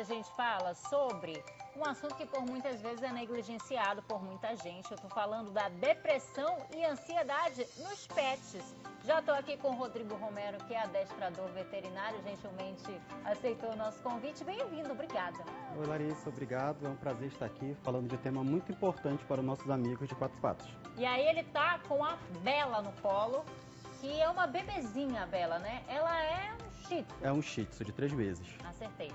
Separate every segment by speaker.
Speaker 1: a gente fala sobre um assunto que por muitas vezes é negligenciado por muita gente. Eu tô falando da depressão e ansiedade nos pets. Já estou aqui com o Rodrigo Romero, que é adestrador veterinário, gentilmente aceitou o nosso convite. Bem-vindo, obrigada.
Speaker 2: Oi, Larissa, obrigado. É um prazer estar aqui falando de um tema muito importante para os nossos amigos de quatro patas.
Speaker 1: E aí ele tá com a Bela no colo, que é uma bebezinha, a Bela, né? Ela é um shih tzu.
Speaker 2: É um shih tzu de 3 meses.
Speaker 1: Acertei.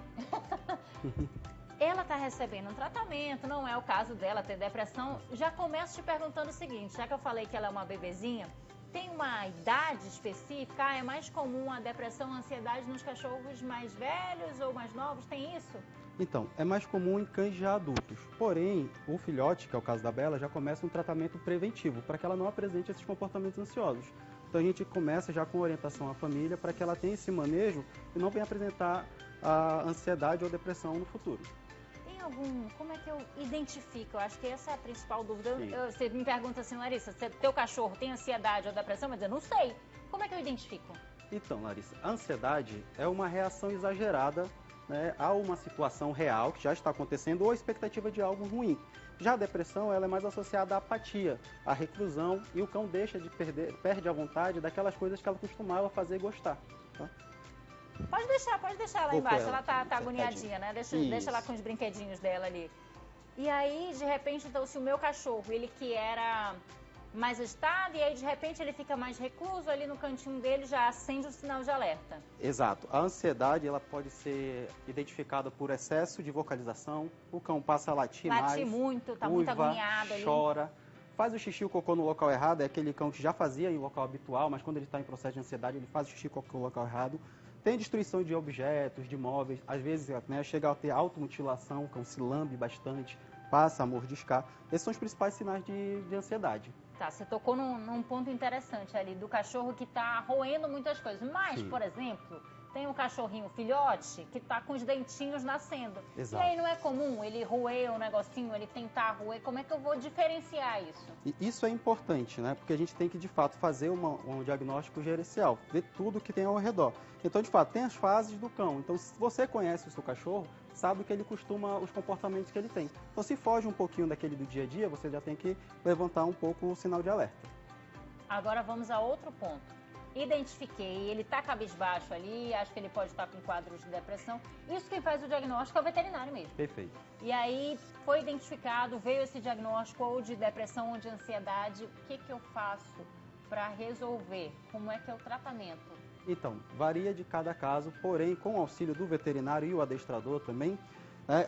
Speaker 1: Ela está recebendo um tratamento, não é o caso dela ter depressão. Já começo te perguntando o seguinte, já que eu falei que ela é uma bebezinha, tem uma idade específica? É mais comum a depressão, a ansiedade nos cachorros mais velhos ou mais novos? Tem isso?
Speaker 2: Então, é mais comum em cães já adultos. Porém, o filhote, que é o caso da Bela, já começa um tratamento preventivo para que ela não apresente esses comportamentos ansiosos. Então a gente começa já com orientação à família para que ela tenha esse manejo e não venha apresentar a ansiedade ou depressão no futuro.
Speaker 1: Como é que eu identifico? Eu acho que essa é a principal dúvida. Você me pergunta assim, Larissa, teu cachorro tem ansiedade ou depressão? Mas eu não sei. Como é que eu identifico?
Speaker 2: Então, Larissa, a ansiedade é uma reação exagerada, né, a uma situação real que já está acontecendo ou a expectativa de algo ruim. Já a depressão, ela é mais associada à apatia, à reclusão, e o cão perde a vontade daquelas coisas que ela costumava fazer e gostar. Tá?
Speaker 1: Pode deixar ela embaixo, ela tá agoniadinha, né? Deixa ela com os brinquedinhos dela ali. E aí, de repente, então, se o meu cachorro, ele que era mais agitado, e aí de repente ele fica mais recluso, ali no cantinho dele já acende o sinal de alerta.
Speaker 2: Exato. A ansiedade, ela pode ser identificada por excesso de vocalização, o cão passa a latir mais.
Speaker 1: Late muito, tá muito agoniado ali.
Speaker 2: Chora. Faz o xixi e o cocô no local errado, é aquele cão que já fazia em local habitual, mas quando ele está em processo de ansiedade, ele faz o xixi e o cocô no local errado. Tem destruição de objetos, de móveis, às vezes, né, chega a ter automutilação, o cão se lambe bastante, passa a mordiscar. Esses são os principais sinais de ansiedade.
Speaker 1: Tá, você tocou num ponto interessante ali, do cachorro que está roendo muitas coisas. Mas, por exemplo, tem um cachorrinho filhote que está com os dentinhos nascendo.
Speaker 2: Exato.
Speaker 1: E aí não é comum ele roer um negocinho, ele tentar roer. Como é que eu vou diferenciar isso?
Speaker 2: E isso é importante, né? Porque a gente tem que, de fato, fazer um diagnóstico gerencial, ver tudo que tem ao redor. Então, de fato, tem as fases do cão. Então, se você conhece o seu cachorro, sabe que ele costuma, os comportamentos que ele tem. Então, se foge um pouquinho daquele do dia a dia, você já tem que levantar um pouco o sinal de alerta.
Speaker 1: Agora vamos a outro ponto. Identifiquei, ele está cabisbaixo ali, acho que ele pode estar com quadros de depressão. Isso quem faz o diagnóstico é o veterinário mesmo.
Speaker 2: Perfeito.
Speaker 1: E aí foi identificado, veio esse diagnóstico ou de depressão ou de ansiedade. O que eu faço para resolver? Como é que é o tratamento?
Speaker 2: Então, varia de cada caso, porém, com o auxílio do veterinário e o adestrador também,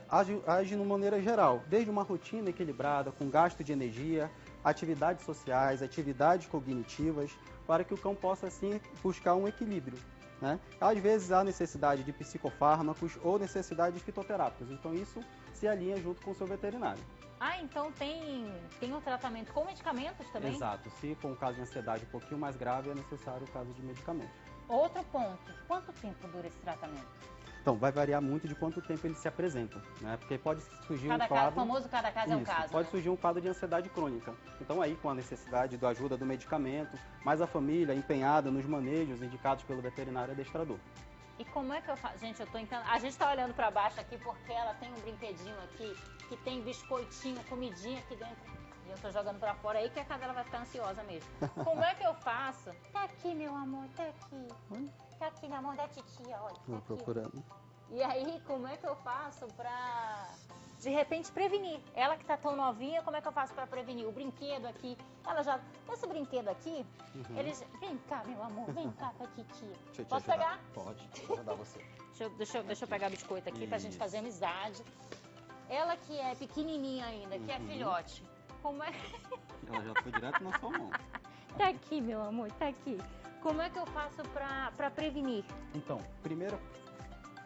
Speaker 2: age de uma maneira geral, desde uma rotina equilibrada, com gasto de energia, atividades sociais, atividades cognitivas, para que o cão possa, assim, buscar um equilíbrio. Né? Às vezes há necessidade de psicofármacos ou necessidade de fitoterápicos, então isso se alinha junto com o seu veterinário.
Speaker 1: Ah, então tem um tratamento com medicamentos também?
Speaker 2: Exato, se for um caso de ansiedade um pouquinho mais grave, é necessário o caso de medicamentos.
Speaker 1: Outro ponto, quanto tempo dura esse tratamento?
Speaker 2: Então, vai variar muito de quanto tempo ele se apresenta, né? Porque pode surgir um quadro...
Speaker 1: O famoso cada caso é um caso,
Speaker 2: pode surgir um quadro de ansiedade crônica. Então, aí, com a necessidade da ajuda do medicamento, mais a família empenhada nos manejos indicados pelo veterinário adestrador.
Speaker 1: E como é que eu faço? Gente, eu tô encantada. A gente tá olhando pra baixo aqui porque ela tem um brinquedinho aqui, que tem biscoitinho, comidinha aqui dentro. E eu tô jogando pra fora aí que a cadela vai ficar ansiosa mesmo. Como é que eu faço? Tá aqui, meu amor, tá aqui. Tá aqui na mão da titia, olha. Tá
Speaker 2: aqui. Procurando.
Speaker 1: E aí, como é que eu faço pra, de repente, prevenir? Ela que tá tão novinha, como é que eu faço pra prevenir? O brinquedo aqui, ela já... Esse brinquedo aqui, eles... Vem cá, meu amor, vem cá pra titia. Posso pegar?
Speaker 2: Pode, vou ajudar você.
Speaker 1: Deixa eu pegar biscoito aqui pra gente fazer amizade. Ela que é pequenininha ainda, que é filhote. Como é...
Speaker 2: Ela já foi direto na sua mão.
Speaker 1: Tá aqui, meu amor, tá aqui. Como é que eu faço pra prevenir?
Speaker 2: Então, primeiro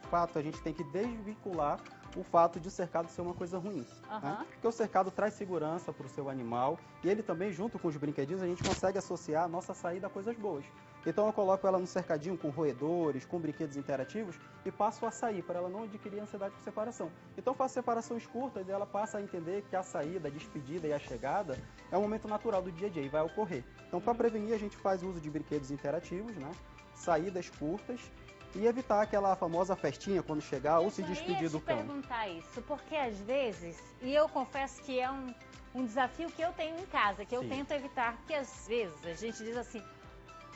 Speaker 2: fato, a gente tem que desvincular o fato de o cercado ser uma coisa ruim. Né? Porque o cercado traz segurança para o seu animal e ele também, junto com os brinquedinhos, a gente consegue associar a nossa saída a coisas boas. Então eu coloco ela no cercadinho com roedores, com brinquedos interativos e passo a sair, para ela não adquirir ansiedade por separação. Então eu faço separações curtas e ela passa a entender que a saída, a despedida e a chegada é um momento natural do dia a dia e vai ocorrer. Então, para prevenir, a gente faz uso de brinquedos interativos, né? Saídas curtas, e evitar aquela famosa festinha quando chegar ou se despedir do cão.
Speaker 1: Eu ia te perguntar isso, porque às vezes, e eu confesso que é um desafio que eu tenho em casa, que eu tento evitar, que às vezes a gente diz assim,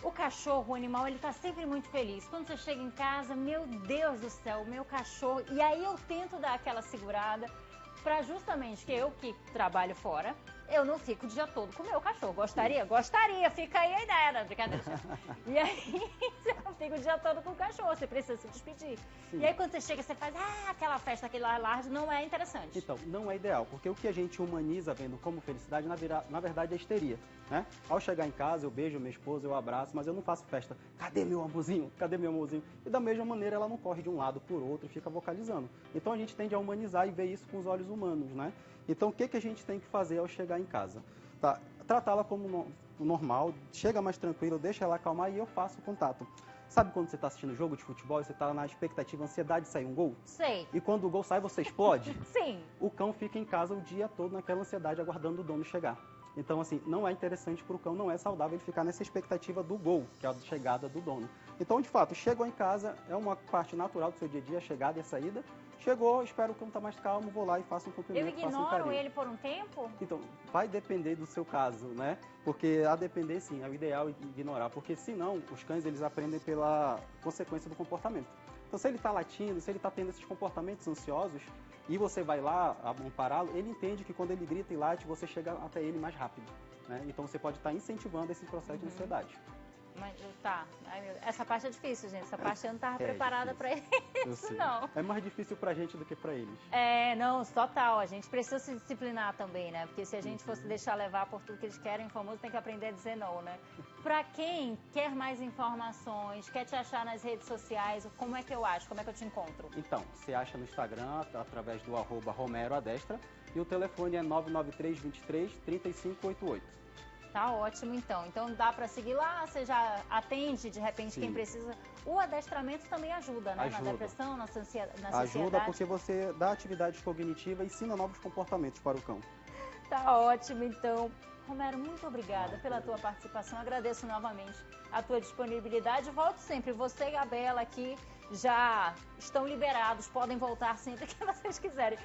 Speaker 1: o cachorro, o animal, ele tá sempre muito feliz. Quando você chega em casa, meu Deus do céu, o meu cachorro, e aí eu tento dar aquela segurada, para justamente que eu que trabalho fora, eu não fico o dia todo com o meu cachorro. Gostaria? Gostaria, fica aí a ideia, né? Brincadeira. E aí, você não fica o dia todo com o cachorro, você precisa se despedir. Sim. E aí, quando você chega, você faz, aquela festa, aquele alarde, não é interessante.
Speaker 2: Então, não é ideal, porque o que a gente humaniza vendo como felicidade, na verdade, é histeria, né? Ao chegar em casa, eu beijo minha esposa, eu abraço, mas eu não faço festa. Cadê meu amorzinho? Cadê meu amorzinho? E da mesma maneira, ela não corre de um lado por outro e fica vocalizando. Então, a gente tende a humanizar e ver isso com os olhos humanos, né? Então, o que a gente tem que fazer ao chegar em casa? Tá? Tratá-la como normal, chega mais tranquilo, deixa ela acalmar e eu faço o contato. Sabe quando você está assistindo jogo de futebol e você está na expectativa, ansiedade de sair um gol?
Speaker 1: Sei.
Speaker 2: E quando o gol sai, você explode?
Speaker 1: Sim.
Speaker 2: O cão fica em casa o dia todo naquela ansiedade, aguardando o dono chegar. Então, assim, não é interessante para o cão, não é saudável ele ficar nessa expectativa do gol, que é a chegada do dono. Então, de fato, chegou em casa, é uma parte natural do seu dia a dia, a chegada e a saída. Chegou, espero que o cão tá mais calmo, vou lá e faço um cumprimento,
Speaker 1: eu ignoro ele por um tempo?
Speaker 2: Então, vai depender do seu caso, né? Porque a depender, sim, é o ideal ignorar. Porque, senão, os cães, eles aprendem pela consequência do comportamento. Então, se ele está latindo, se ele está tendo esses comportamentos ansiosos, e você vai lá ampará-lo, ele entende que quando ele grita e late, você chega até ele mais rápido, né? Então, você pode estar incentivando esse processo de ansiedade.
Speaker 1: Mas, tá. Essa parte é difícil, gente. Essa parte eu não estava preparada para isso, não.
Speaker 2: É mais difícil pra gente do que pra eles.
Speaker 1: Não, total. A gente precisa se disciplinar também, né? Porque se a gente fosse deixar levar por tudo que eles querem, o famoso tem que aprender a dizer não, né? Pra quem quer mais informações, quer te achar nas redes sociais, como é que eu acho? Como é que eu te encontro?
Speaker 2: Então, você acha no Instagram, através do @RomeroAdestra, e o telefone é 993 23 3588.
Speaker 1: Tá ótimo, então. Então dá para seguir lá, você já atende, de repente, quem precisa. O adestramento também ajuda, né? Ajuda. Na depressão, na ansiedade.
Speaker 2: Ajuda porque você dá atividade cognitiva e ensina novos comportamentos para o cão.
Speaker 1: Tá ótimo, então. Romero, muito obrigada pela tua participação. Agradeço novamente a tua disponibilidade. Volto sempre. Você e a Bela aqui já estão liberados, podem voltar sempre que vocês quiserem.